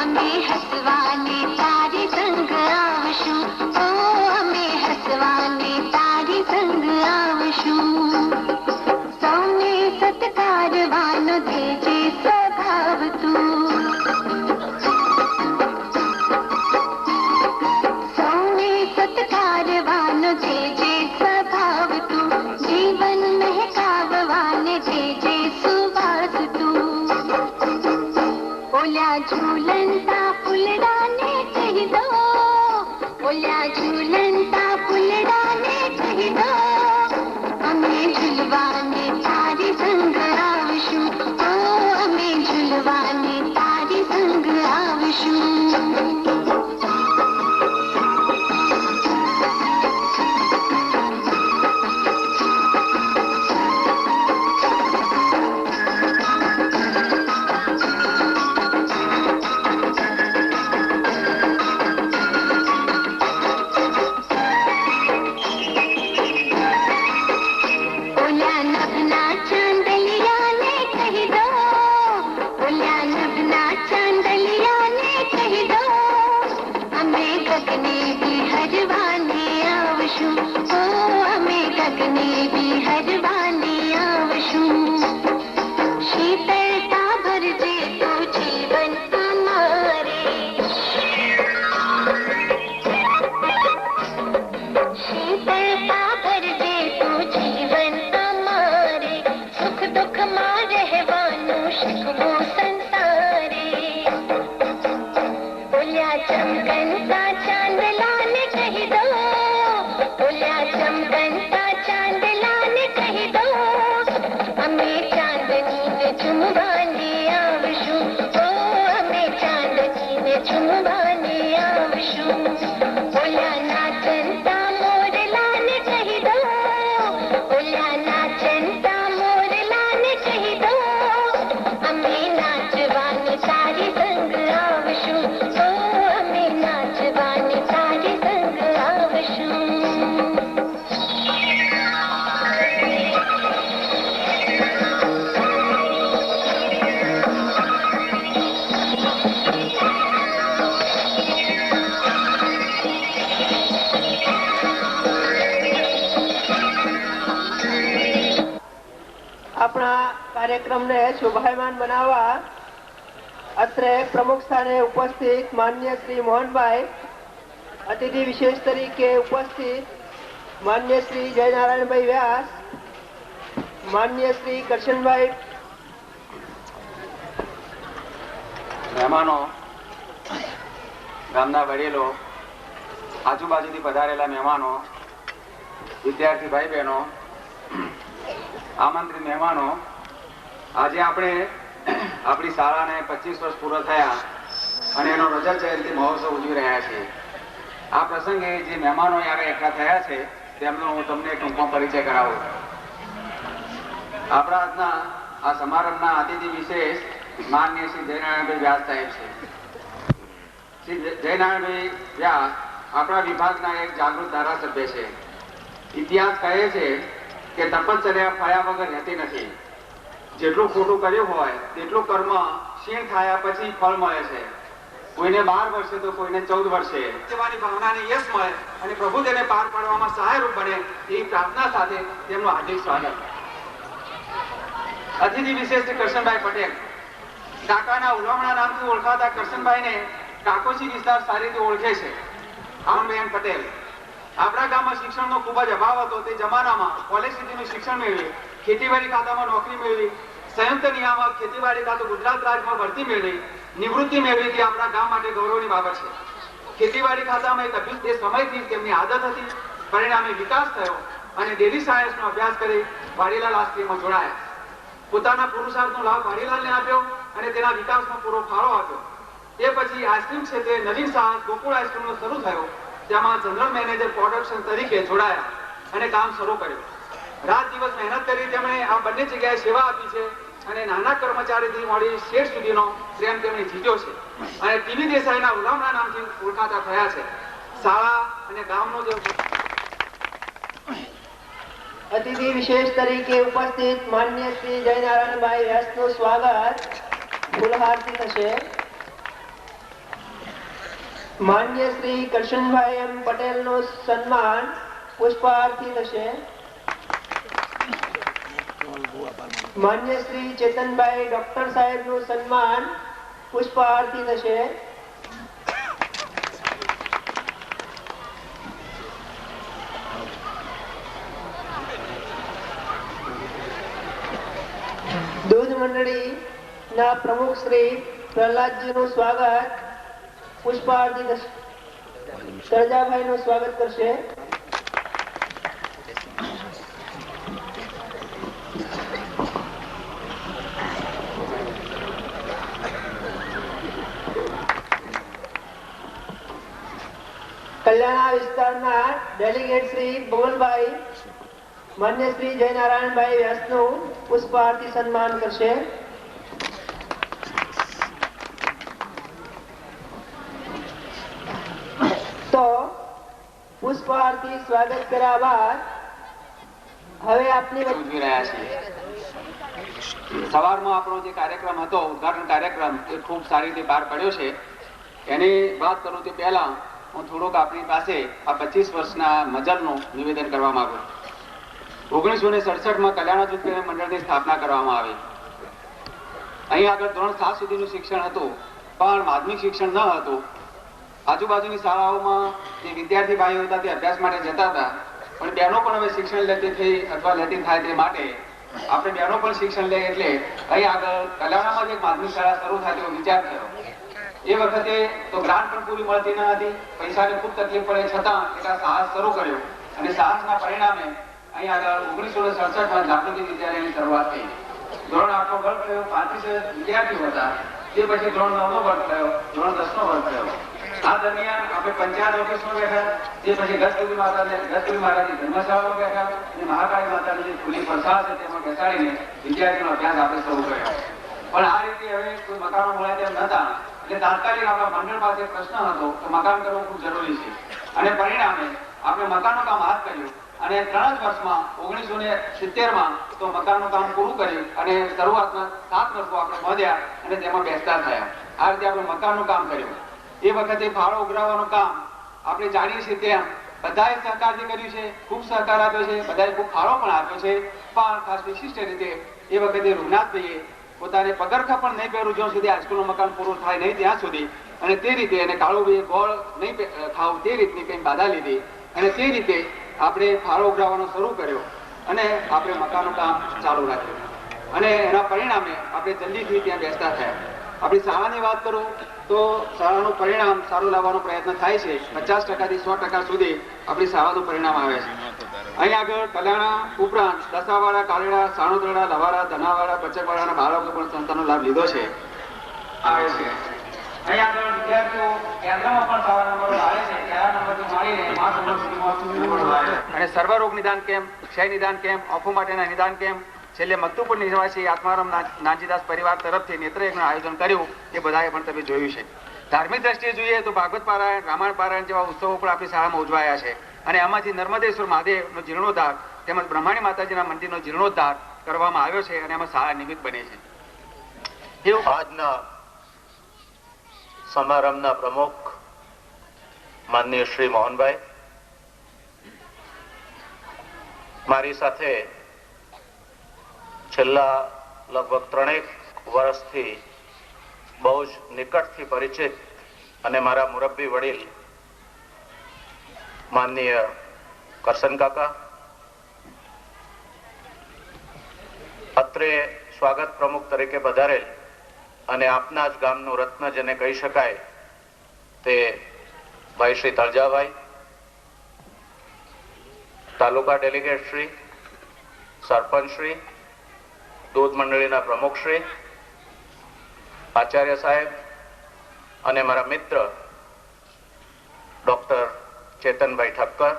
અમે હસવાને તારી સંગ આવશું, ઓ અમે હસવાને તારી સંગ આવશું. સૌને સત્કારવાનો દેજે સ્વભાવ તું, સૌને સત્કારવાનો દેજે સ્વભાવ તું, જીવન મહેકાવવાને દેજે સુવાસ તું. ઓલા ઝૂલનતા ફૂલડાને કહી દો, ઓલા ઝૂલનતા ફૂલડાને કહી દો, અમે ઝૂલવાને તારી સંગ આવશું, ઓ અમે ઝૂલવાને તારી સંગ આવશું. કાર્યક્રમને શોભાયમાન બનાવવા અત્રે પ્રમુખ સ્થાને ઉપસ્થિત માન્ય શ્રી મોહનભાઈ, અતિથિ વિશેષ તરીકે ઉપસ્થિત માન્ય શ્રી જયનારાયણભાઈ વ્યાસ, માન્ય શ્રી કરશનભાઈ, મહેમાનો, ગામના વડીલો, આજુબાજુથી પધારેલા મહેમાનો, વિદ્યાર્થી ભાઈ બહેનો, આમંત્રિત મહેમાનો, આજે આપણે આપણી શાળાને 25 વર્ષ પૂરા થયા અને એનો રજત જયંતિ મહોત્સવ ઉજવી રહ્યા છીએ. આ પ્રસંગે જે મહેમાનો યારે એકઠા થયા છે તેમનો હું તમને ટૂંકો પરિચય કરાવું. આપણા આજના આ સમારંભના અતિથિ વિશેષ માનનીય શ્રી જયનારાયણભાઈ વ્યાસ સાહેબ છે. શ્રી જયનારાયણભાઈ વ્યાસ આપણા વિભાગના એક જાગૃત ધારાસભ્ય છે. ઇતિહાસ કહે છે કે તપશ્ચર્યા ફળ્યા વગર રહેતી નથી. જેટલું ખોટું કર્યું હોય તેટલું કર્મ ક્ષીણ થયા પછી ફળ મળે છે. કોઈને 12 વર્ષે તો કોઈને 14 વર્ષે સેવાની ભાવનાને યશ મળે અને પ્રભુ તેને પાર પાડવામાં સહાયરૂપ બને એ પ્રાર્થના સાથે તેમનું હાર્દિક સ્વાગત. અતિથિ વિશેષ શ્રી કરશનભાઈ પટેલ, કાકાના ઉલામણા નામથી ઓળખાતા કરશનભાઈને કાકોશી વિસ્તાર સારી રીતે ઓળખે છે. આમનબેન પટેલ આપણા ગામમાં શિક્ષણનો ખૂબ જ અભાવ હતો. તે જમાનામાં કોલેજ સુધીનું શિક્ષણ મેળવી, ખેતીવાડી ખાતામાં નોકરી મેળવી, સંયુક્ત નિયામક ખેતીવાડી ખાતું ગુજરાત રાજ્યમાં ભરતી મેળવી, નિવૃત્તિ મેળવી તે આપણા ગામ માટે ગૌરવની બાબત છે. ખેતીવાડી ખાતામાં એક અભ્યાસ તે સમયથી તેમની આદત હતી. પરિણામે વિકાસ થયો અને ડેરી સાયન્સનો અભ્યાસ કરી વાડીલાલ આશ્રમમાં જોડાયા. પોતાના પુરુષાર્થનો લાભ વાડીલાલને આપ્યો અને તેના વિકાસમાં પૂરો ફાળો આપ્યો. તે પછી આઈસ્ક્રીમ ક્ષેત્રે નવીન સાહસ ગોકુળ આઈસ્ક્રીમનો શરૂ થયો. તેમાં જનરલ મેનેજર પ્રોડક્શન તરીકે જોડાયા અને કામ શરૂ કર્યું. રાત દિવસ મહેનત કરી તેમણે આ બંને જગ્યાએ સેવા આપી છે અને નાના કર્મચારીથી મળી શેઠ સુધીનો પ્રેમ તેમણે જીત્યો છે અને ટીવી દેસાઈના ઉલામણા નામથી ઓળખાતા થયા છે. શાળા અને ગામનો જે અતિથિ વિશેષ તરીકે ઉપસ્થિત માન્ય શ્રી જયનારાયણભાઈ વ્યાસનું સ્વાગત ફૂલહારથી થશે. માન્ય શ્રી કરશનભાઈ એમ પટેલનું સન્માન પુષ્પહારથી થશે. માન્ય શ્રી ચેતનભાઈ ડોક્ટર સાહેબનું સન્માન પુષ્પહારથી થશે. દૂધ મંડળીના પ્રમુખ શ્રી પ્રહલાદજીનું સ્વાગત પુષ્પહારથી થશે. સરજાભાઈનું સ્વાગત કરશે. કલ્યાણા વિસ્તારના ડેલિગેટ શ્રી ભુવનભાઈ માન્ય શ્રી જયનારાયણભાઈ વ્યાસનું પુષ્પહારથી સન્માન કરશે. તો પુષ્પહારથી સ્વાગત કર્યા બાદ હવે આપની ઉજવી રહ્યા છીએ. સવારમાં આપણો જે કાર્યક્રમ હતો ઉદ્ઘાટન કાર્યક્રમ એ ખૂબ સારી રીતે પાર પડ્યો છે. એની વાત કરું તે પહેલા હું થોડુંક આપણી પાસે આ 25 વર્ષના મજલનું નિવેદન કરવા માંગુ. 1967માં કલ્યાણા જૂથ પ્રેરક મંડળની સ્થાપના કરવામાં આવી. અહીં આગળ ધોરણ 7 સુધીનું શિક્ષણ હતું, પણ માધ્યમિક શિક્ષણ ન હતું. આજુબાજુની શાળાઓમાં જે વિદ્યાર્થી ભાઈઓ હતા તે અભ્યાસ માટે જતા હતા, પણ બહેનો પણ હવે શિક્ષણ લેતી થઈ અથવા લેતી થાય તે માટે આપણે બહેનો પણ શિક્ષણ લે એટલે અહીં આગળ કલ્યાણામાં જ એક માધ્યમિક શાળા શરૂ થાય તેવો વિચાર થયો. એ વખતે તો ગ્રાન્ટ પણ પૂરી મળતી ન હતી, પૈસાની ખૂબ તકલીફ પડે, છતાં એક આ સાહસ શરૂ કર્યો અને સાહસના પરિણામે અહીં આગળ 1967માં જાગૃતિ વિદ્યાલયની શરૂઆત થઈ. ધોરણ 8નો વર્ગ થયો, 35 વિદ્યાર્થીઓ હતા. તે પછી ધોરણ 9નો વર્ગ થયો, ધોરણ 10નો વર્ગ થયો. આ દરમિયાન આપણે પંચાયત ઓફિસમાં બેઠા, તે પછી ગજકુલી માતાની ધર્મશાળામાં બેઠા અને મહાકાળી માતાની જે ખુલ્લી પ્રસાદ છે તેમાં બેસાડીને વિદ્યાર્થીનો અભ્યાસ આપણે શરૂ કર્યો. પણ આ રીતે હવે કોઈ મકાનો મળે તેમ નતા, એટલે તાત્કાલિક આપણા મંડળ પાસે પ્રશ્ન હતો કે મકાન કરવું ખૂબ જરૂરી છે. અને પરિણામે આપણે મકાનનું કામ હાથ કર્યું અને 3 જ વર્ષમાં 1970માં તો મકાનનું કામ પૂરું કર્યું અને શરૂઆતના 7 વર્ષો આપણે બાંધ્યા અને તેમાં બેસતા થયા. આ રીતે આપણે મકાનનું કામ કર્યું. એ વખતે ફાળો ઉઘરાવવાનું કામ આપણે જાણીએ છીએ તેમ બધાએ સહકારથી કર્યું છે, ખૂબ સહકાર આપ્યો છે, બધાએ ખૂબ ફાળો પણ આપ્યો છે. પણ ખાસ વિશિષ્ટ રીતે એ વખતે રૂગનાથભાઈએ પોતાને પગરખા પણ નહીં પહેરું જ્યાં સુધી હાઈસ્કૂલનું મકાન પૂરું થાય નહીં ત્યાં સુધી, અને તે રીતે એને કાળુભાઈએ ગોળ નહીં ખાવું તે રીતની કંઈ બાધા લીધી અને તે રીતે આપણે ફાળો ઉઘરાવવાનો શરૂ કર્યો અને આપણે મકાનનું કામ ચાલુ રાખ્યું અને એના પરિણામે આપણે જલ્દીથી ત્યાં બેસતા થયા. આપણી શાળાની વાત કરું તો શાળાનું પરિણામ સારું લાવવાનો પ્રયત્ન થાય છે. 50%થી 100% સુધી આપણી શાળાનું પરિણામ આવે છે. અહીં આગળ કલ્યાણા ઉપરાંત દસાવાડા, કાલેડા, સાણોદરડા, લવારા, ધનાવાડા, પચકવાડાના બાળકો પણ સંસ્થાનો લાભ લીધો છે આવે છે. અહીં આગળ વિદ્યાર્થીઓ કેન્દ્રમાં પણ સારા નંબરો આવે છે. પહેલા નંબરથી માંડીને અને સર્વરોગ નિદાન કેમ્પ, ક્ષય નિદાન કેમ્પ, આંખો માટેના નિદાન કેમ્પ, છેલ્લે મકતુપુર નિવાસી આત્મારામ નાનજીદાસ પરિવાર તરફથી નેત્રયજ્ઞનું આયોજન કર્યું. એ બધાએ પણ તમે જોયું છે. ધાર્મિક દ્રષ્ટિએ જોઈએ તો ભાગવત પારાયણ, રામાયણ પારાયણ જેવા ઉત્સવો પણ આપણી શાળામાં ઉજવાયા છે અને આમાંથી નર્મદેશ્વર મહાદેવનો જીર્ણોદ્ધાર તેમજ બ્રહ્માણી માતાજીના મંદિરનો જીર્ણોદ્ધાર કરવામાં આવ્યો છે અને એમાં શાળા નિમિત્ત બને છે. આજના સમારંભના પ્રમુખ માનનીય શ્રી મોહનભાઈ, મારી સાથે છેલ્લા લગભગ 3 વર્ષથી બહુ જ નિકટથી પરિચિત અને મારા મુરબ્બી વડીલ માનનીય કરશન કાકા, અત્રે સ્વાગત પ્રમુખ તરીકે પધારેલ અને આપના જ ગામનું રત્ન જેને કહી શકાય તે ભાઈ શ્રી તળજાભાઈ, તાલુકા ડેલિગેટ શ્રી, સરપંચ શ્રી, દૂધ મંડળીના પ્રમુખ શ્રી, આચાર્ય સાહેબ અને મારા મિત્ર ડોક્ટર ચેતનભાઈ ઠક્કર,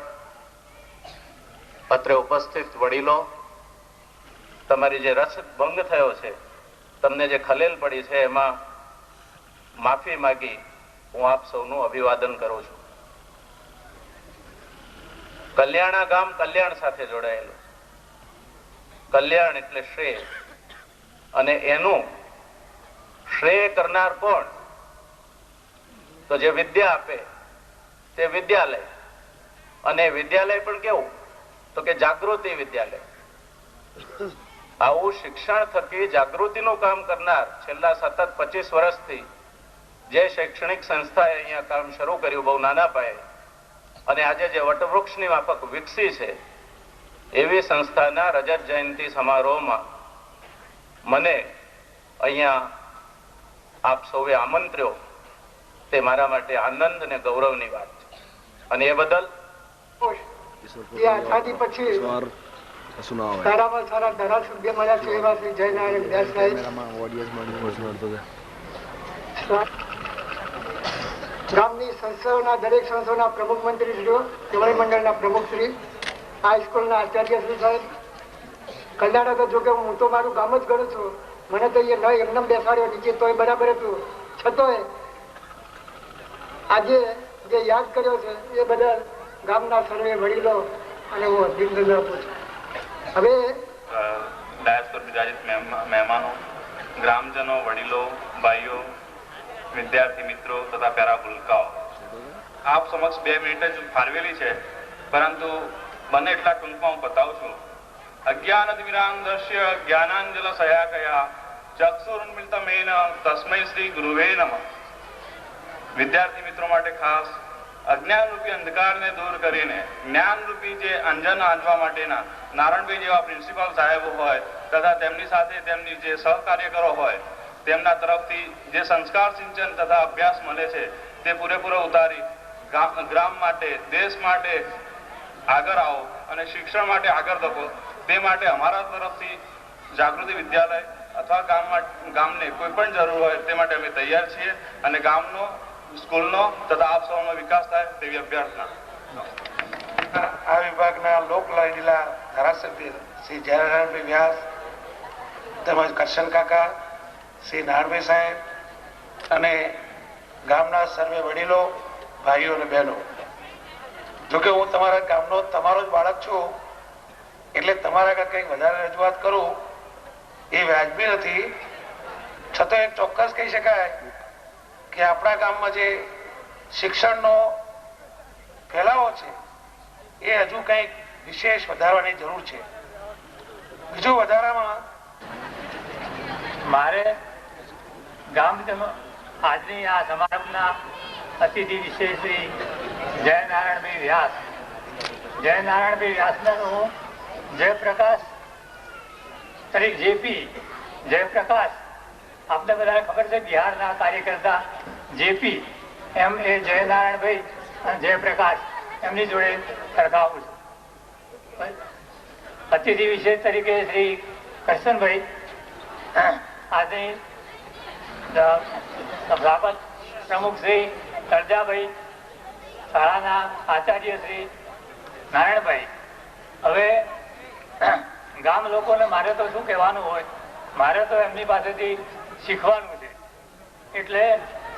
અત્રે ઉપસ્થિત વડીલો, તમારી જે રસ ભંગ થયો છે, તમને જે ખલેલ પડી છે એમાં માફી માંગી હું આપ સૌનું અભિવાદન કરું છું. કલ્યાણા ગામ કલ્યાણ સાથે જોડાયેલું. કલ્યાણ એટલે શ્રેય, અને એનું શ્રેય કરનાર કોણ? તો જે વિદ્યા આપે તે વિદ્યાલય, અને વિદ્યાલય પણ કેવું તો કે જાગૃતિ વિદ્યાલય. આવું શિક્ષણ થકી જાગૃતિનું કામ કરનાર છેલ્લા સતત 25 વર્ષથી જે શૈક્ષણિક સંસ્થાએ અહીંયા કામ શરૂ કર્યું બહુ નાના પાયે, અને આજે જે વટવૃક્ષની માફક વિકસી છે, એવી સંસ્થાના રજત જયંતિ સમારોહમાં મને અહીંયા આપ સૌએ આમંત્ર્યો, તે મારા માટે આનંદ અને ગૌરવની વાત છે. અને એ બદલ આઝાદી પછી સારામાં સારા ધારાસભ્ય મળ્યા છે એવા શ્રી જયનારાયણ વ્યાસ સાહેબ, ગામની સંસ્થાઓના દરેક સંસ્થાઓના પ્રમુખ મંત્રીશ્રીઓ, કેળવણી મંડળના પ્રમુખશ્રી, હાઈસ્કૂલના આચાર્યશ્રી સાહેબ, કલ્યાણક. જો કે હું તો મારું ગામ જ ગણું છું, મને તો એ ન એમને બેસાડ્યો નીચે તોય બરાબર હતું, છતોય આજે જે યાદ કર્યો છે એ બદલ ગામના સર્વે વડીલો અને હું અભિનંદન આપું છું. હવે ડાયસ પર બિરાજિત મહેમાનો, ગ્રામજનો, વડીલો, ભાઈઓ, વિદ્યાર્થી મિત્રો તથા પ્યારા ભૂલકાઓ, આપ સમક્ષ 2 મિનિટ જ ફાળવેલી છે, પરંતુ બને એટલા ટૂંકમાં હું બતાવું છું. અજ્ઞાનતિમિરાંધસ્ય જ્ઞાનાંજલ સયાકયા ચક્ષુરુન્મિલિતમેન તસ્મૈ શ્રી ગુરુવે નમઃ. વિદ્યાર્થી મિત્રો માટે ખાસ અજ્ઞાનરૂપી અંધકારને દૂર કરીને જ્ઞાનરૂપી જે અંજન આંજવા માટેના નારાયણભાઈ જેવા પ્રિન્સિપાલ સાહેબો હોય તથા તેમની સાથે તેમની જે સહકાર્યકરો હોય, તેમના તરફથી જે સંસ્કાર સિંચન તથા અભ્યાસ મળે છે તે પૂરેપૂરો ઉતારી ગ્રામ માટે, દેશ માટે આગળ આવો અને શિક્ષણ માટે આગળ ધપો, તે માટે અમારા તરફથી જાગૃતિ વિદ્યાલય અથવા ગામને કોઈ પણ જરૂર હોય તે માટે અમે તૈયાર છીએ, અને ગામનો, સ્કૂલનો તથા આપ સૌનો વિકાસ થાય તેવી અભ્યર્થના. આ વિભાગના લોકલાડીલા ધારાસભ્ય શ્રી જયનારાયણભાઈ વ્યાસ તેમજ કરશન કાકા, શ્રી નારણભાઈ સાહેબ અને ગામના સર્વે વડીલો, ભાઈઓ અને બહેનો, જોકે હું તમારા ગામનો તમારો જ બાળક છું એટલે તમારા આગળ કંઈક વધારે રજૂઆત કરું એ વ્યાજબી નથી, છતાં એક ચોક્કસ કહી શકાય કે આપણા ગામમાં જે શિક્ષણનો ફેલાવો છે એ હજુ કંઈક વિશેષ વધારવાની જરૂર છે. બીજું વધારામાં મારે ગામજનો આજની આ સમારંભના અતિથિ વિશેષ શ્રી જયનારાયણભાઈ વ્યાસ, જયનારાયણભાઈ વ્યાસને હું જયપ્રકાશ તરીકે જેપી જયપ્રકાશ, આપને બધાને ખબર છે બિહારના કાર્યકર્તા જેપી એમ એ જયનારાયણભાઈ અને જયપ્રકાશ એમની જોડે સરખાવું છું. અતિથિ વિશેષ તરીકે શ્રી કરશનભાઈ, આજની સભાપત પ્રમુખ શ્રી સરજાભાઈ, શાળાના આચાર્ય શ્રી નારાયણભાઈ. હવે ગામ લોકોને મારે તો શું કહેવાનું હોય, મારે તો એમની પાસેથી શીખવાનું છે, એટલે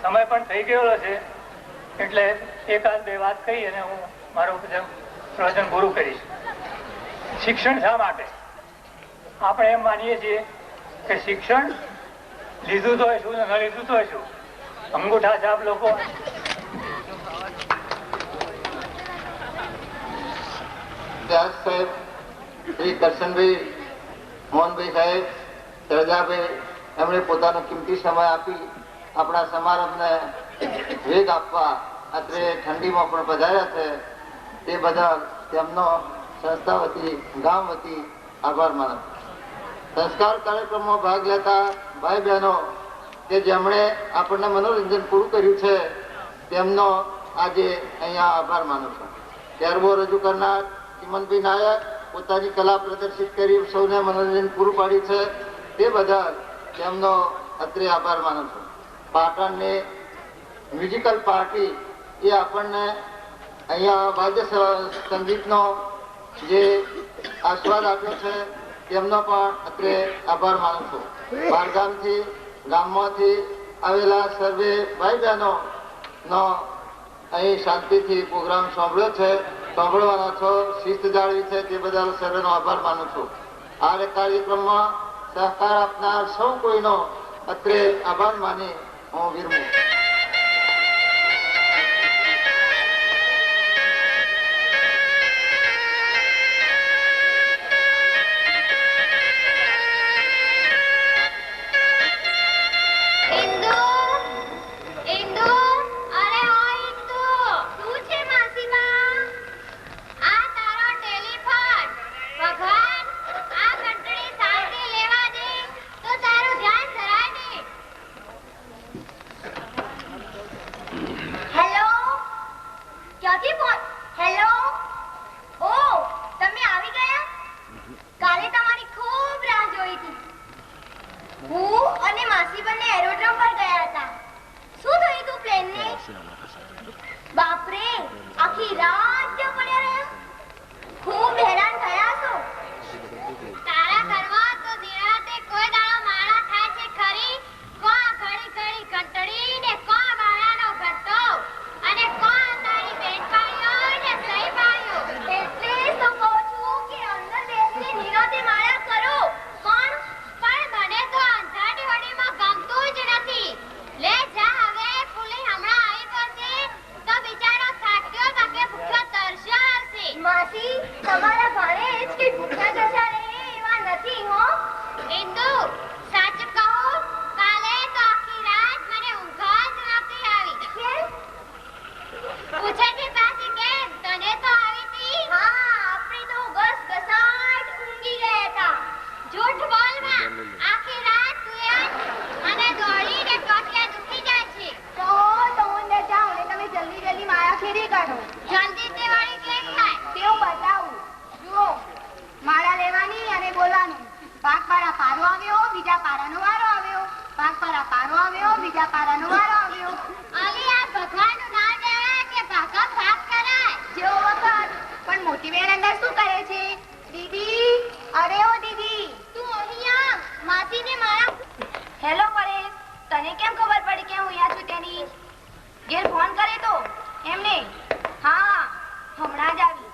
સમય પણ થઈ ગયેલો છે, એટલે 1-2 વાત કહી અને હું મારું પ્રવચન પૂરું કરીશ. શિક્ષણ શા માટે? આપણે એમ માનીએ છીએ કે શિક્ષણ લીધું તો શું ને ન લીધું તો શું, અંગૂઠા છાપ લોકો વ્યાસ સાહેબ, શ્રી કરશનભાઈ, મોહનભાઈ સાહેબ, સરજાભાઈ, એમણે પોતાનો કિંમતી સમય આપી આપણા સમારંભને વેગ આપવા અત્રે ઠંડીમાં પણ પધાર્યા છે, તે બદલ તેમનો સંસ્થા વતી, ગામ વતી આભાર માનું. સંસ્કાર કાર્યક્રમમાં ભાગ લેતા ભાઈ બહેનો કે જેમણે આપણને મનોરંજન પૂરું કર્યું છે તેમનો આજે અહીંયા આભાર માનું છું. ત્યારબો રજૂ કરનાર ચિમનભાઈ નાયક પોતાની કલા પ્રદર્શિત કરી સૌને મનોરંજન પૂરું પાડ્યું છે, તે બદલ તેમનો અત્રે આભાર માનું છું. પાટણની મ્યુઝિકલ પાર્ટી એ આપણને અહીંયા વાદ્ય સંગીતનો જે આસ્વાદ આપ્યો છે તેમનો પણ અત્રે આભાર માનું છું. બહારગામથી, ગામમાંથી આવેલા સર્વે ભાઈ બહેનો નો અહીં શાંતિથી પ્રોગ્રામ સાંભળ્યો છે, સાંભળવાના છો, શિસ્ત જાળવી છે, તે બદલ સર્વેનો આભાર માનું છું. આ કાર્યક્રમમાં સહકાર આપનાર સૌ કોઈનો અત્રે આભાર માની હું વિરમું. બાપરે, આખી રાત જો પડ્યા રહ્યા. ખૂબ હેરાન થયા છો. તારા ઘરમાં તો નિરાતે કોઈ દાડો માળા થાય છે ખરી? કોણ ઘડી ઘડી કંટડી ને કોણ માળાનો ઘટતો અને કોણ તારી બેનપાણીઓ ને સહીપાણીઓ. એટલે તો કહું છું કે અંદર બેસીને નિરાતે માળા કરો. કોણ? પણ મને તો અંધારી હોડીમાં ગમતું જ નથી. લે જા હવે, પુલી હમણાં આવી પડશે તો બિચારો થાક્યો થાકે ભૂખ્યો તરસ્યો આવશે. માસી, તમારા ઘરે જ કે ભૂખ્યા તરસ્યા રહે એવા નથી હો. ઇન્દુ, સાચ કહું, કાલે તો આખી રાત મને ઊંઘ જ નહોતી આવી. કેમ? પૂછે છે પાછી કેમ? તને તો આવી હતી. હા, આપણે તો ઘસઘસાટ ઊંઘી ગયા હતા. જૂઠ બોલમાં. આખી રાત સુયા અને દોડીને ટોટિયા દુખી જાય છે. તો ઊંઘે જાઓ ને તમે જલ્દી જલ્દી માળા ફેરી કાઢો. જલ્દી તે વાળી કેમ થાય? તેવું બતાવું. જુઓ, માળા લેવાની અને બોલવાનું. પાક પારા પારો આવ્યો, બીજા પારાનો વારો આવ્યો. પાક પારા પારો આવ્યો, બીજા પારાનો વારો આવ્યો. અલી, આ ભગવાનનું નામ લેવાય કે ભાગા ભાગ કરાય? જેવો વખત. પણ મોટી બેન અંદર શું કરે છે? દીદી, અરે ઓ દીદી, તું અહીંયા માસીને મારા. હેલો પરેશ, તને કેમ ખબર પડી કે હું અહીંયા છું તેની? ઘેર ફોન કરે તો એમને? હા, હમણાં જ આવી.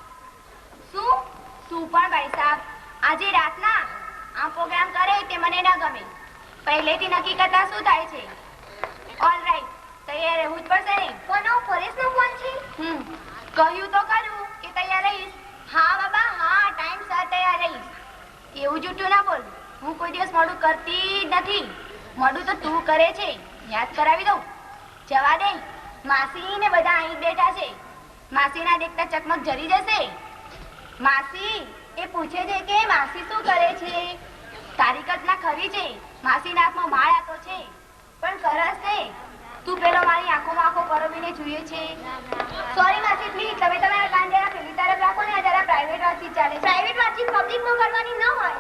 શું પણ ભાઈ સાહેબ, આજે રાતના આ પ્રોગ્રામ કરે તે મને ના ગમે. પહેલેથી નક્કી કરતા શું થાય છે? ઓલ રાઈટ, તૈયાર રહેવું જ પડશે ને. કોનો? પરેશનો ફોન છે? કહ્યું તો ખરું કે તૈયાર રહીશ. હા બાબા, હા, ટાઈમસર તૈયાર રહીશ. એવું જૂઠું ના બોલ. હું કોઈ દિવસ મોડું કરતી જ નથી. મોડું તો તું કરે છે. યાદ કરાવી દઉં. જવા દે. માસી ને બધા અહીં બેઠા છે. માસીના દેખતા ચકમક જરી જશે. માસી એ પૂછે છે કે માસી શું કરે છે? તારી કલ્પના ખરી છે. માસીના હાથમાં માળા તો છે, પણ સરસ છે. તું પેલો મારી આંખોમાં આંખો પરોવીને જોઈએ છે. સોરી માસી, પ્લીઝ તમે તમારા કાન જરા પેલી તરફ રાખો ને. જરા પ્રાઇવેટ વાતચીત ચાલે. પ્રાઇવેટ વાતચીત પબ્લિકમાં કરવાની ન હોય.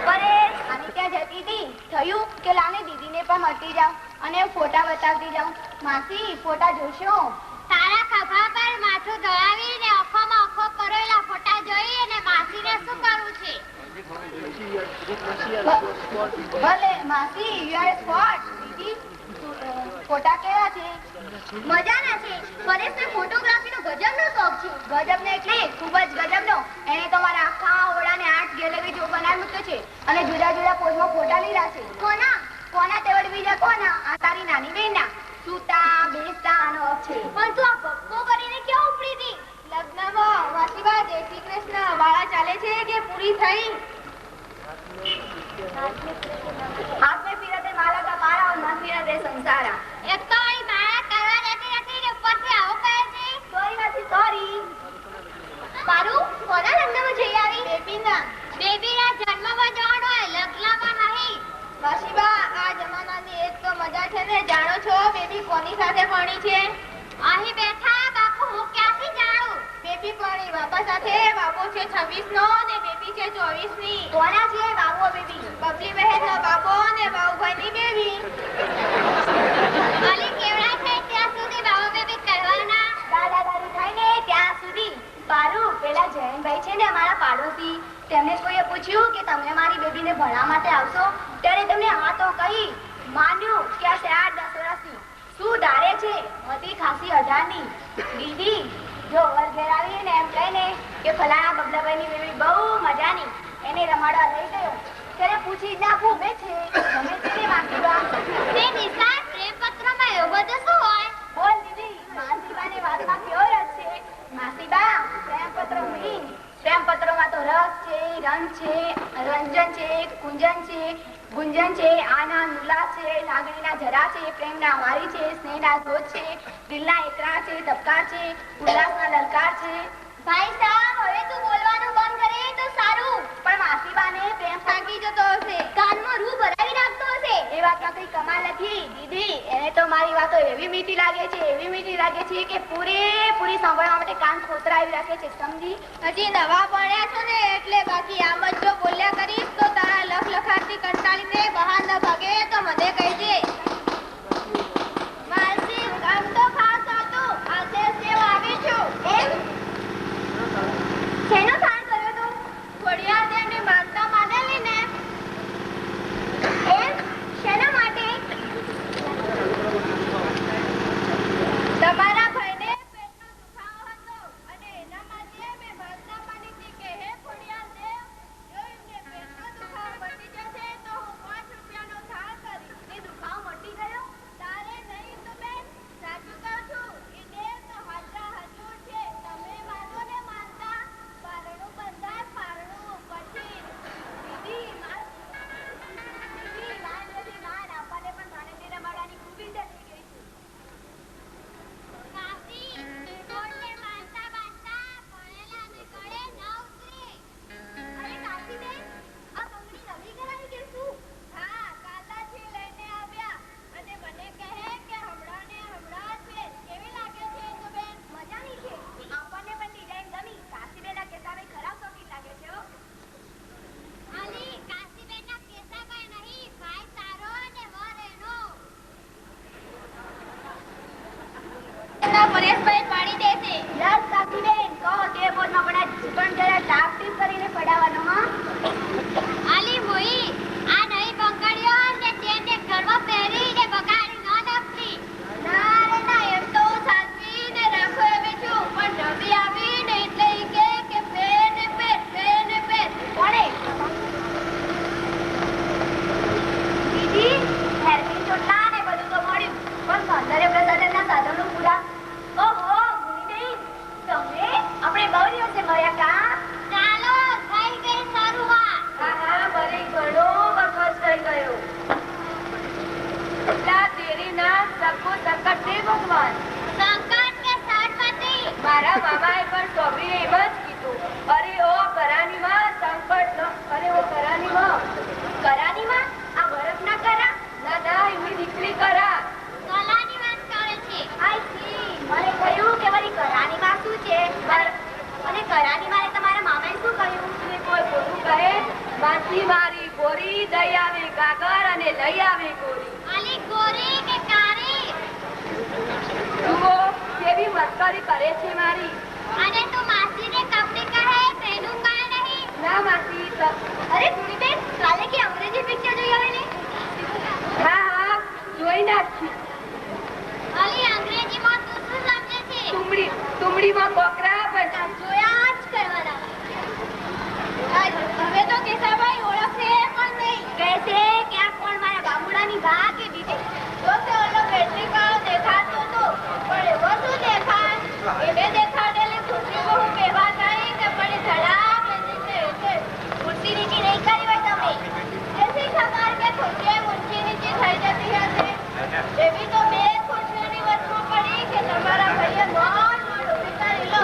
પરેશ, આને ત્યાં જતી હતી. થયું કે લાને દીદીને પણ મળતી જાઉં અને ફોટા બતાવતી જાઉં. માસી, ફોટા જોશો? તારા ખભા પર માથું ધરાવીને આંખોમાં આંખો કરેલા ફોટા જોઈ અને માસીને શું કરવું છે? ભલે માસી, યુ આર સ્પોટ. દીદી, ફોટા કેવા છે? મજાના છે. પરેશને ફોટોગ્રાફીનો ગજબનો શોખ છે. ગજબનો એટલે ખૂબ જ ગજબનો. એને તમારા આખા ઓરડાને 8 ગેલેરી જો બનાવી મૂક્યો છે અને જુદા જુદા પોઝમાં ફોટા લીધા છે. કોના તેવડ બીજા કોના? આ તારી નાની બહેનના. સૂતા બેસતા આનો હક છે. પણ તું આ ભક્કો કરીને ક્યાં ઉપડી હતી? લગ્નમાં વાસીબા જય શ્રી કૃષ્ણ વાળા ચાલે છે કે પૂરી થઈ? हाथ में फिरते माला का मारा और मन फिरते संसारा. एक तो आई माला કરવા દેતી નથી ને ઉપરથી આવો કહે છે. સોરી માસી, સોરી. પારુ, કોના લગ્નમાં જઈ આવી? બેબીના. બેબીના જન્મમાં જવાનું હોય, લગ્નમાં નહીં. વાસીબા, આ જમાનાની એક તો મજા છે ને. જાણો છો બેબી કોની સાથે ભણી છે? અહીં બેઠા બાપુ, હું ક્યાંથી જાણું? બેબી ભણી બાપા સાથે. બાપુ છે 26 નો ને બેબી છે 24 ની. કોના છે બાબુ બેબી? બબલી બહેન નો બાબો ને બાબુભાઈ ની બેબી. અલી કેવડા છે ત્યાં સુધી બાબુ બેબી કરવાના? દાદા દાદી થાય ને ત્યાં સુધી. પારુ, પેલા જયંતભાઈ છે ને અમારા પાડોશી, તેમને કોઈએ પૂછ્યું કે તમે મારી બેબીને ભણવા માટે આવશો? ત્યારે તેમને હા તો કહી માન્યું કે આ 8-10 વર્ષની. શું ધારે છે? હતી ખાસી 1000 ની. દીદી, જો વર ઘેર આવીને એમ કહીને કે ફલાણા બબલાભાઈની બેબી બહુ મજાની, એને રમાડવા લઈ ગયો. ત્યારે પૂછી જ નાખું બે છે ગમે છે ને માસીબા. તે નિશાળ પ્રેમપત્રમાં એવું બધું શું હોય? બોલ દીદી, માસીબાની વાતમાં કેવો રસ છે? માસીબા, પ્રેમપત્ર નહીં. પ્રેમપત્રોમાં તો રસ છે, રંગ છે, રંજન છે, કુંજન છે, ગુંજન છે, આનંદ ઉલ્લાસ છે, લાગણીના જરા છે, પ્રેમના વારી છે, સ્નેહના ધોધ છે, દિલના એકરા છે, ધબકાર છે, ઉલ્લાસના લલકાર છે. ભાઈ સાહેબ, હવે તું બોલવાનું બંધ કરે તો સારું. પણ માસીબાને પ્રેમ થાકી જતો હશે, કાનમાં રૂ ભરાવી નાખતો હશે. એ વાતમાં કઈ કમાલ નથી દીદી. એને તો મારી વાતો એવી મીઠી લાગે છે, એવી મીઠી લાગે છે કે પૂરેપૂરી સાંભળવા માટે કાન ખોતરાવી રાખે છે. સમજી? હજી નવા ભણ્યા છો ને એટલે. બાકી આમ જ જો બોલ્યા કરીશ તો તારા લખલખાટથી કંટાળીને બહાર ન ભાગે તો મને કહેજે. માસી, કામ તો ખા પરેશભાઈ પાડી દેશે. યસ કાકીબેન, કહો તે મોજમાં પણ જરા ટાપ ટીપ કરીને પડાવવાનો. હા આલી મોઈ આ નહીં બંગડીઓ ને તેને ઘરમાં પહેરીને બગાડી ન નાખતી. ના રે ના, એમ તો સાચવીને રાખો એમ છું, પણ રવિ આવીને એટલે ઈ કે પેન કોણે દીદી હેરપી ચોટલા ને બધું તો મળ્યું, પણ સૌંદર્ય પ્રસાધનના સાધનો પૂરા. ઓહો ગુણીબેન, તમે આપણે બહુ દિવસે મળ્યા કા? ચાલો થઈ ગઈ શરૂઆત. હા મને ઘણો વખત થઈ ગયો. એટલા દેરીના સકો સંકટ દે ભગવાન. સંકટ કે સરસ્વતી? મારા મામાએ પણ સ્વામીને એમ જ કીધું. અરે ઓ કરાની માં સંકટ ન, અરે ઓ કરાની માં. કરાની માં? આ બરફ ના કરા? ના ના, એમની દીકરી કરા. કલાની વાત કરે છે. I C. મને કહ્યું કે મારી કરાની માં શું છે? અને કરાની મારે તમારા મામાએ શું કહ્યું? કોઈ ખોટું કહે? માછી મારી ગોરી દઈ આવે ગાગર અને લઈ આવે ગોરી. આલી ગોરી કે કારી? જુઓ કેવી મસ્કરી કરે છે મારી. અને તું માસીને કપડી કહે તેનું કાય નહીં? ના માસી. અરે ગુણીબેન, કાલે કે અંગ્રેજી પિક્ચર જોઈ આવેલી? હા જોઈ નાખી. અલી અંગ્રેજીમાં તું શું સમજે છે? તુમડીમાં કોકરા પણ જોયા જ કરવાના. હવે તો કેસાભાઈ ઓળખે પણ નહીં. કહેશે કે આ કોણ મારા બાબુડાની બા કે દીદી. તો તે ઓલો બેટરી વાળો દેખાતો તો, પણ એવો શું દેખાય? એને દેખાડેલી ખુરશી બહુ કહેવા નહીં કે પણ ધડાક લેતી. ખુરશી નીચે નહીં કરી હોય તમે? એસી ખબર કે ખુરશી ઊંચી નીચે થઈ જતી હશે. એવી તો બે ખુરશીઓની વચમાં પડી કે તમારા ભાઈએ મોડ ઉભી કરી લો.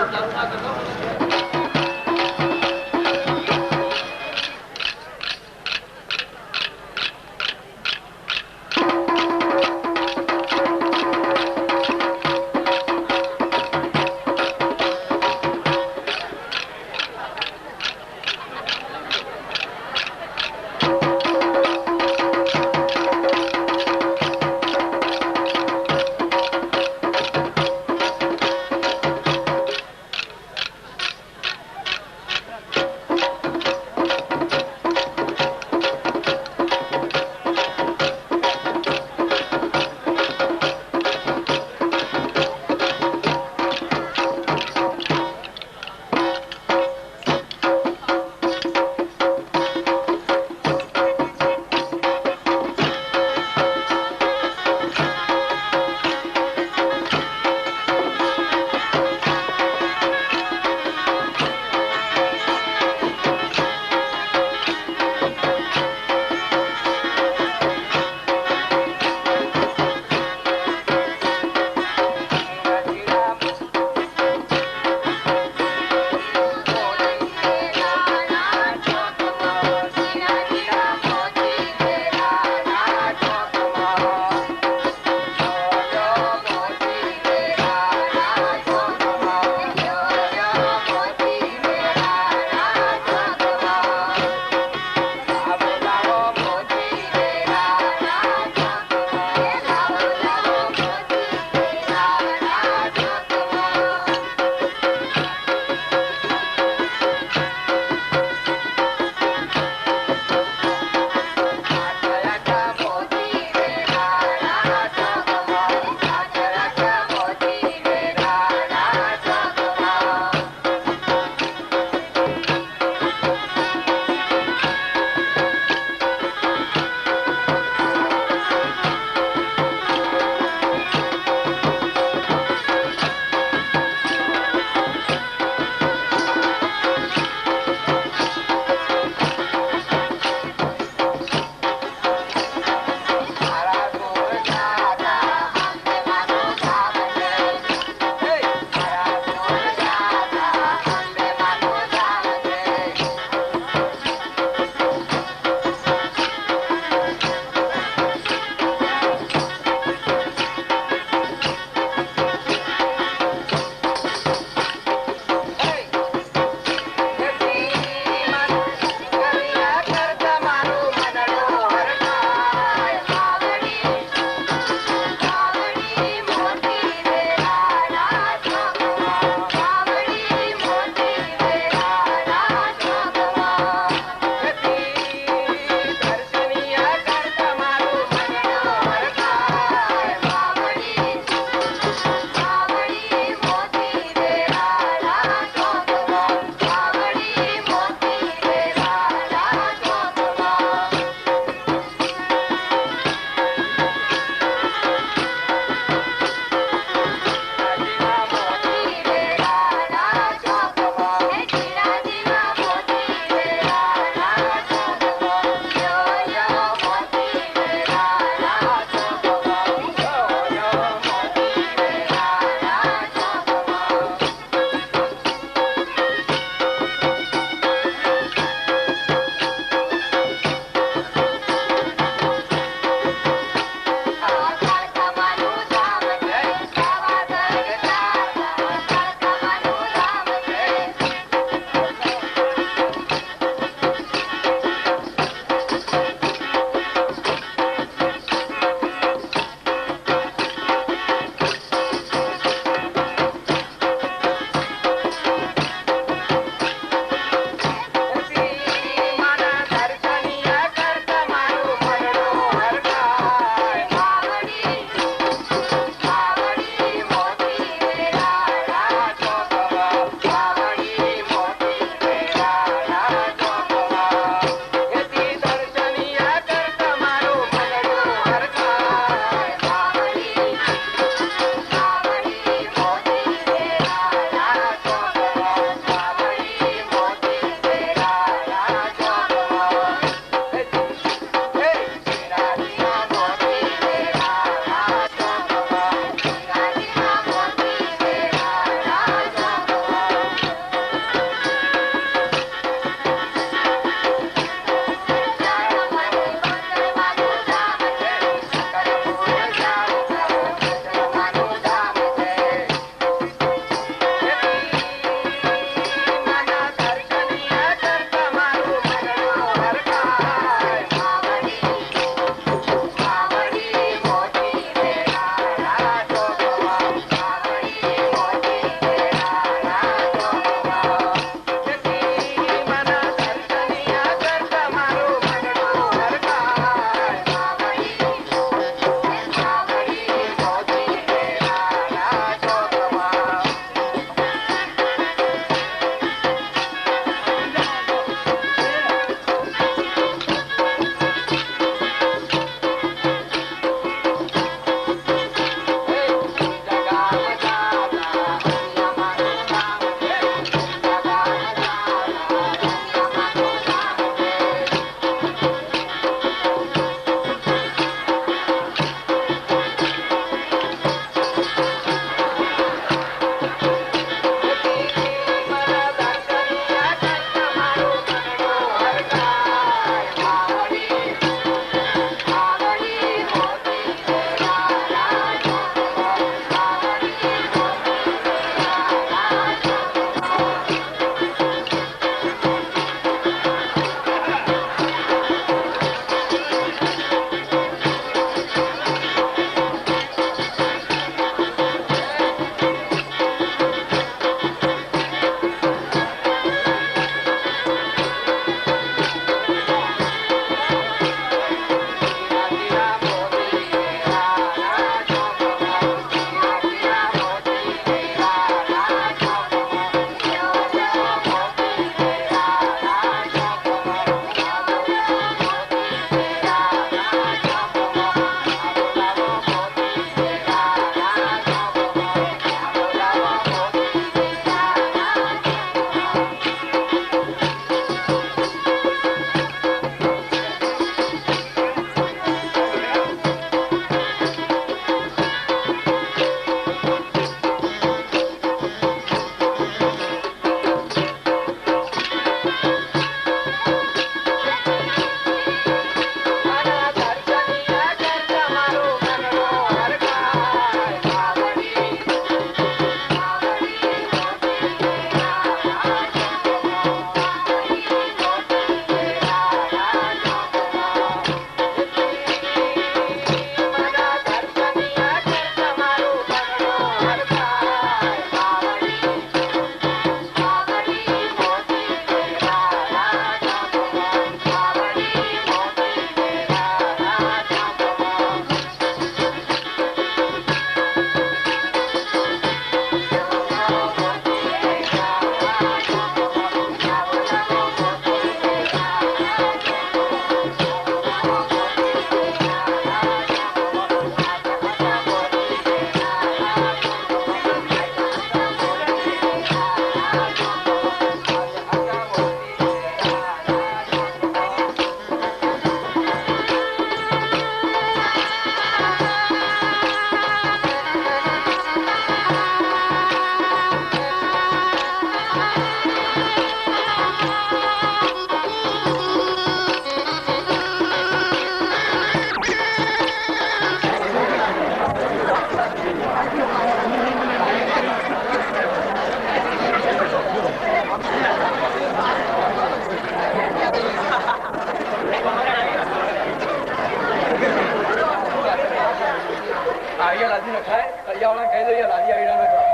કહી દઈએ લાદી આઈડા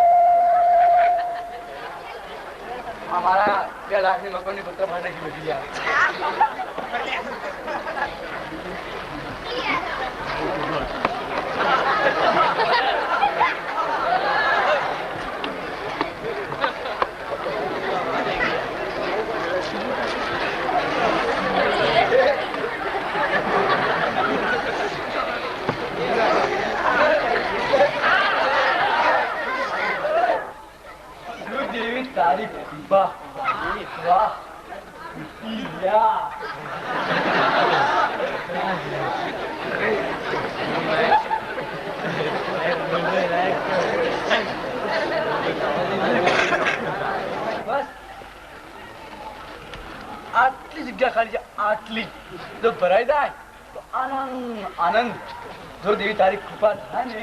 અમારા 2 લાખની મકાનની પત્ર માટે બધી ગયા. તારી પ્રતિભા વાહ બસ આટલી જગ્યા ખાલી છે, આટલી જો ભરાઈ જાય તો આનંદ આનંદ. જો દેવી તારી કૃપા થાય ને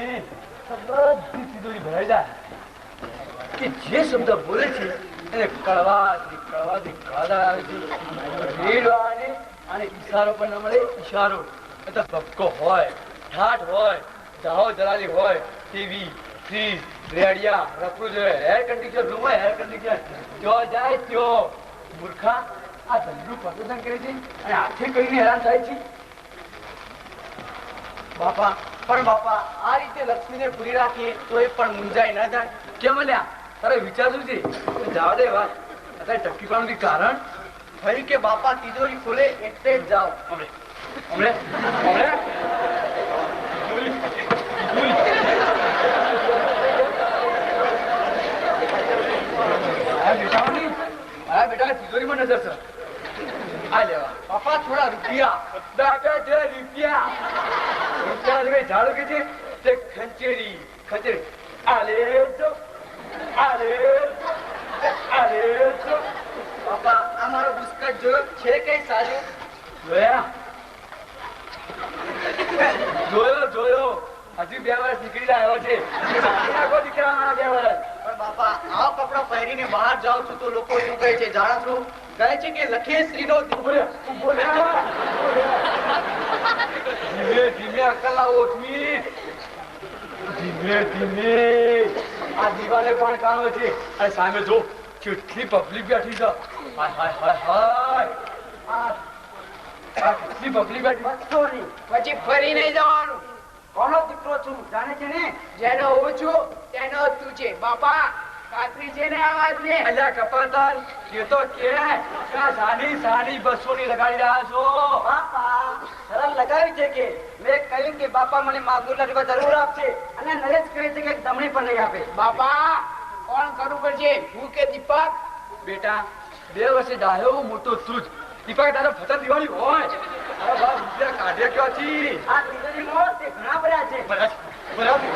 તો બધી તિજોરી ભરાઈ જાય કે જે શબ્દ બોલે છે એને કળવાથી આવે છે. અને ઈશારો પણ ન મળે. ઈશારો એટલે ધબકો હોય, ઠાઠ હોય, જાહો જલાલી હોય, ટીવી, ફ્રીજ, રેડિયા, રેફ્રિજરેટર, એર કન્ડિશનર રૂમ હોય, એર કન્ડિશનર જો જાય ત્યો મૂર્ખા આ ધંધું પ્રદર્શન કરે છે અને હાથે કરીને હેરાન થાય છે. બાપા પણ બાપા આ રીતે લક્ષ્મીને પૂરી રાખીએ તો એ પણ મુંજાઈ ના જાય કેમ? લ્યા તારે વિચારવું છે જવા દે વાત. અત્યારે ટકી પાડવાનું કારણ થયું કે બાપા તિજોરી ખોલે એટલે જ જાઓ. હમણે મારા બેટા તિજોરીમાં નજર છે. આ લેવા બાપા થોડા રૂપિયા ઝાડુ કે છે તે ખંચેરી આલે જો બાપા આ મારો બિસ્કટ જોયો છે કઈ સારું? જોયો હજુ 2 વર્ષ નીકળી આવ્યો છે. દીકરા મારા 2 વર્ષ. પણ બાપા આવો કપડો પહેરીને બહાર જાઉં છું તો લોકો શું કહે છે જાણો છો? કહે છે કે લખેશ્રી નો ધીમે ધીમે અક્કલ લાવો. ધીમે આ દીવાલે પણ કાણો છે અને સામે જો કેટલી પબ્લિક બેઠી છે. કેટલી પબ્લિક બેઠી. પછી ફરી નહીં જવાનું. કોનો દીકરો છું જાણે છે ને? જેનો હું છું તેનો તું છે. બાપા કાતરી છે ને આવાજ ને? અલ્યા કપાતર એ તો કે સાની 200 ની લગાડી રહ્યા છો. બાપા સરળ લગાવી છે કે મેં કહ્યું કે બાપા મને માગુરના રૂપિયા જરૂર આપશે અને નરેશ કહે છે કે તમને પણ નહીં આપે. બાપા કોણ કરવું પડશે, હું કે દીપક? બેટા 2 વર્ષે ડાયો મોટો તું જ. દીપક તારો ફતર દિવાળી હોય કાઢે ક્યાંથી? આ તિજોરી મોર તે ઘણા ભર્યા છે. બરાબર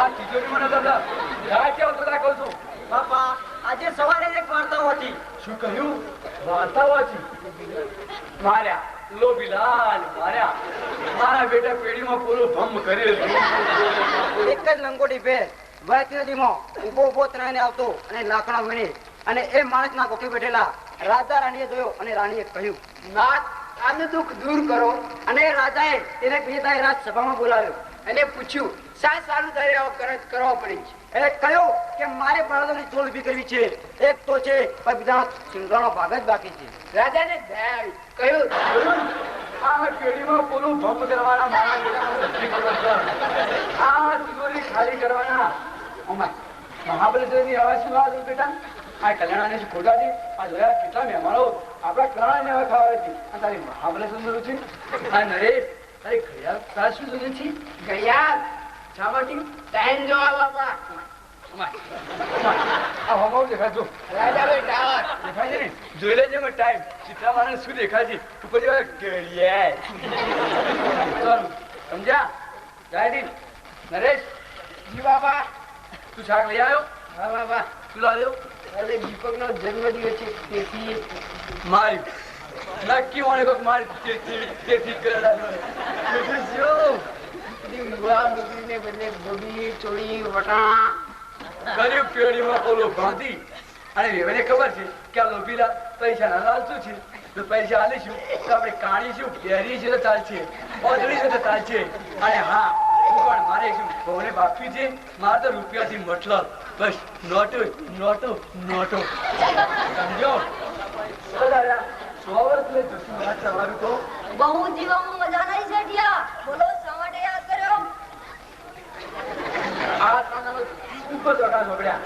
આ તિજોરીમાં નજર કેવું બધા કહું છું. બાપા આજે સવારે એક વાર્તાઓ હતી. શું કહ્યું? વાર્તાઓ હતી. માર્યા લોબીલાલ માર્યા. મારા બેટા પેઢીમાં પૂરો ભમ કરેલ. એક જ લંગોટી પહેર વૈત નદીમાં ઉભો ત્રણે આવતો અને લાકડા વીણે અને એ માણસના કોઠે બેઠેલા રાજા રાણીએ જોયો અને રાણીએ કહ્યું નાથ આનું દુઃખ દૂર કરો. અને રાજાએ તેને પિતાએ રાજસભામાં બોલાવ્યો અને પૂછ્યું શા સારું કરવા પડી છે? એ કહ્યું કે મારે બળદોની તોલ ઉભી કરવી છે. એક તો છે પણ બીજાનો સિંગડાનો ભાગ જ બાકી છે. રાજાને દયા આવી. કહ્યું આ પેઢીમાં પૂરું ભંગ કરવાના આ તિજોરી ખાલી કરવાના. મહાબલેશ્વરની આવા શું વાત બેટા? આ કલ્યાણ ખોટા છે. આ જોયા કેટલા મહેમાનો આપડા કલ્યાણ ને ખાવા છે. તારી મહાબલેશ્વર છે. આ નરેશ તારી ઘડિયાળ તાર શું જોઈએ છે? ઘડિયાળ શા માટે? ટાઈમ જોવા બાપા. આ હોમો દેખાજો રાજાભાઈ ટાવર દેખાય છે ને? જોઈ લેજે ટાઈમ ચિત્રા મારે શું દેખાય છે? ઉપર ઘડિયાળ સમજ્યા? જાય નરેશ. જી બાપા. તું શાક લઈ આવ્યો? હા બાપા. શું લાવ્યો? અરે દીપક નો જન્મદિવસ છે તેથી મારી નક્કી મને કોક મારી તેથી બદલે ગોબી ચોળી વટાણા ગરીબ પેઢીમાં ઓલો ભાંતી. અને એને ખબર છે કે આ લોભીલા પૈસા ના લાલચું છે તો પૈસા આલીશું તો આપણે કાઢીશું, પહેરીશું તો ચાલશે, ઓદળીશું તો ચાલશે. અને હા પણ મારે શું બહુને બાકી છે, મારે તો રૂપિયાથી મતલબ, બસ નોટો નોટો નોટો, સમજો? બહુ જીવામાં મજા નહીં શેઠિયા. બોલો શા માટે યાદ કર્યો? આ તાના ઉપર ચોકા છોકરા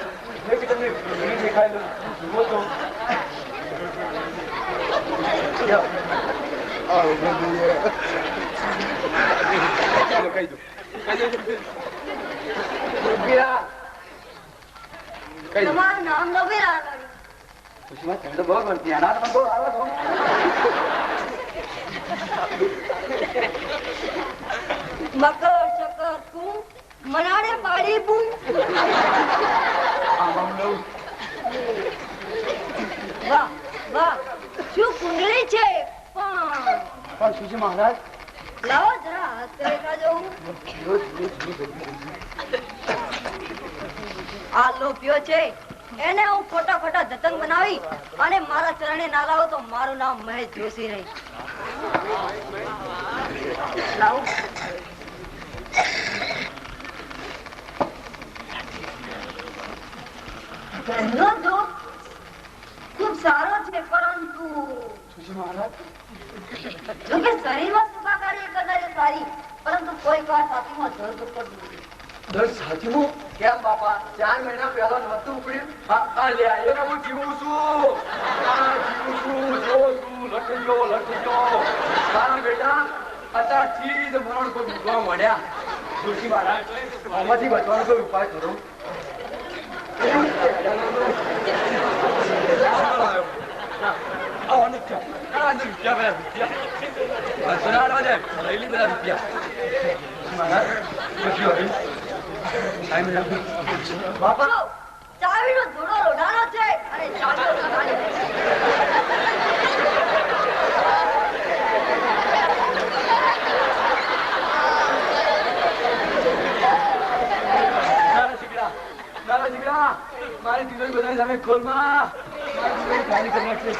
મેં કે તમને ઘણી દેખાયેલું જુઓ તો તમારું નામ રવિરા. મકર ચકર તું મનાડે પાડી બું. વાહ વાહ, શું કુંડળી છે પણ શું છે મહારાજ? લાવો જરા હાથ કરી કાઢો. આ લોભ્યો છે એને હું ખોટા ખોટા જતન બનાવી અને મારા ચરણે ના લાવો તો મારું નામ મહેશ જોશી નહીં. લાવો. એમનો જોક ખૂબ સારો છે, પરંતુ જોકે શરીરમાં સુખાકારી કદાચ સારી, પરંતુ કોઈ વાર છાતીમાં દર્દ પડતું. દર્દ છાતીમાં? કેમ બાપા? 4 મહિના પહેલા નહોતું ઉપડ્યું? હા લે એને હું જીવું છું, લટક્યો. મારા બેટા અત્યારથી જ મરણ કોઈ ડૂબવા મળ્યા. જોશી મહારાજ, આમાંથી બચવાનો કોઈ ઉપાય કરો. બાપા ચાવીનો જોડો લોઢાનો છે અને ચાવીનો લગાડ્યો. મારી તિજોરી બધાની સામે ખોલમાં ખાલી કરી નાખશે.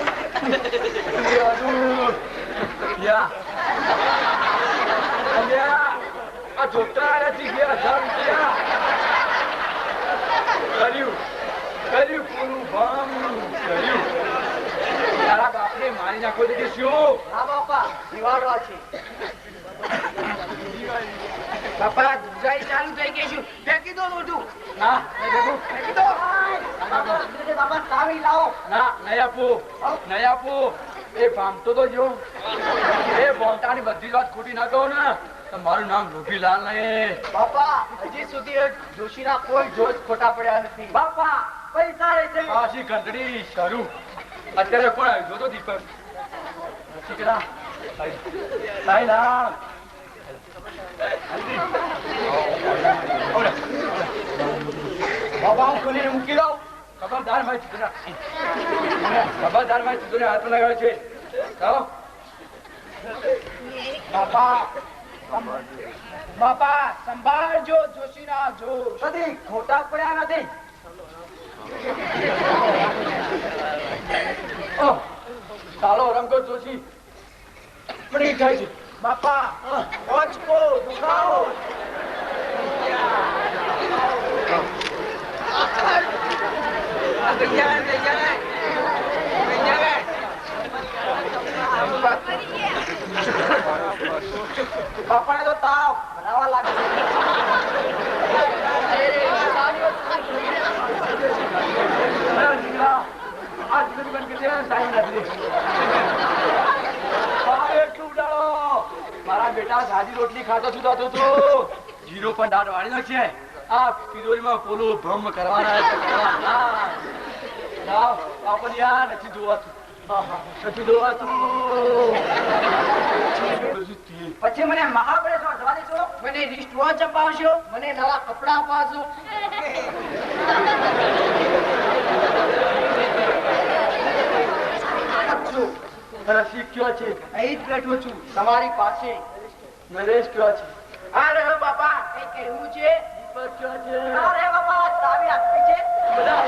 આ છોકરા આયાથી 2000 રૂપિયા કર્યું પૂરું ભામ કર્યું. તારા બાપને મારી નાખો છે કે શું? હા બાપા, દિવાળો છે. બાપા જઈ ચાલુ થઈ ગઈ છું, ફેંકી દો મોઢું. ના ફેંકી દો. બાપા ચાવી લાવો. ના નહીં આપું. એ ભામતો તો જો એ ભોંતાની બધી વાત ખોટી ના કહો ને તો મારું નામ રૂપીલાલ નહીં. બાપા હજી સુધી જોશીના કોઈ જોજ ખોટા પડ્યા નથી. બાપા પૈસા રહેશે. આશી ઘંટડી શરૂ. અત્યારે કોણ આવ્યું જોતો દીપક? શીખલા બાબા હું ખોલીને મૂકી દઉં. ખબરદાર મારી ચીજોને હાથ લગાવે છે. બાપા સંભાળજો જોશીના જોશ. કદી ખોટા પડ્યા નથી. ચાલો રંગો જોશી પડી જાય છે. બાપા ઓચકો દુખાવો. બાપાને તો તાવ ભરાવા લાગે. મારા બેટા સાદી રોટલી ખાતો છું તો જીરો પણ દાળ વાળી નાખશે. આ તિજોરીમાં પોલું ભ્રમ કરવાના આપણને યાર નથી જોવાતું. પછી મને મહાબળેશ્વર જવા દેશો, મને રિસ્ટ વોચ અપાવશો, મને નવા કપડા અપાવશો. રસિક કયો છે? અહીં જ બેઠો છું તમારી પાસે. નરેશ કયો છે? હા રે બાપા કઈ કહેવું છે? દીપક કયો છે? હા રે બાપા ચાવી આપી છે. બધા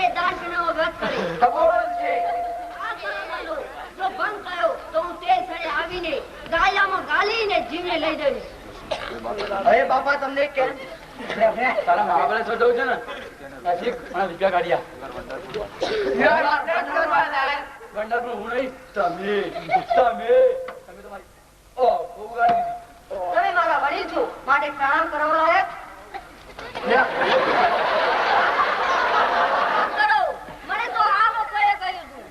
તે દાસનો વ્રત કરે. ખબર છે. આ કરવાનો જો ભંગ કર્યો તો હું તે સ્થળે આવીને ગાયામાં ગાલીને જીવને લઈ જઈશ. અરે બાપા તમને કેમ તારા મહાબળે છોડવું છે ને નજીક મને રૂપિયા કાઢ્યા ગંડકનું હું નહીં તમે તમારી બહુ ગાડી દીધી. તમે મારા વડીલ છો માટે પ્રણામ કરવા લાયક કરો. મને તો આ લોકોએ કહ્યું હતું.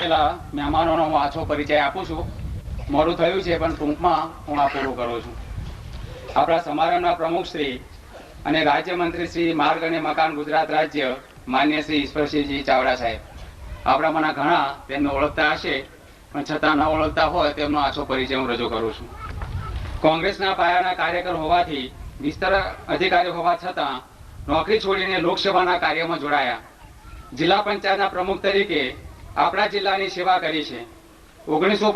આવેલા મહેમાનોનો હું આછો પરિચય આપું છું. મોડું થયું છે પણ ટૂંકમાં હું આ પૂરું કરું છું. આપણા સમારંભના પ્રમુખ શ્રી અને રાજ્યમંત્રી શ્રી માર્ગ અને મકાન ગુજરાત રાજ્ય માન્ય શ્રી ઈશ્વરસિંહજી ચાવડા સાહેબ, આપણામાંના ઘણા તેમને ઓળખતા હશે પણ છતાં ન ઓળખતા હોય તેમનો આછો પરિચય હું રજૂ કરું છું. કોંગ્રેસના પાયાના કાર્યકર હોવાથી વિસ્તર અધિકારી હોવા છતાં નોકરી છોડીને લોકસભાના કાર્યમાં જોડાયા. જિલ્લા પંચાયતના પ્રમુખ તરીકે આપણા જિલ્લાની સેવા કરી છે. 1950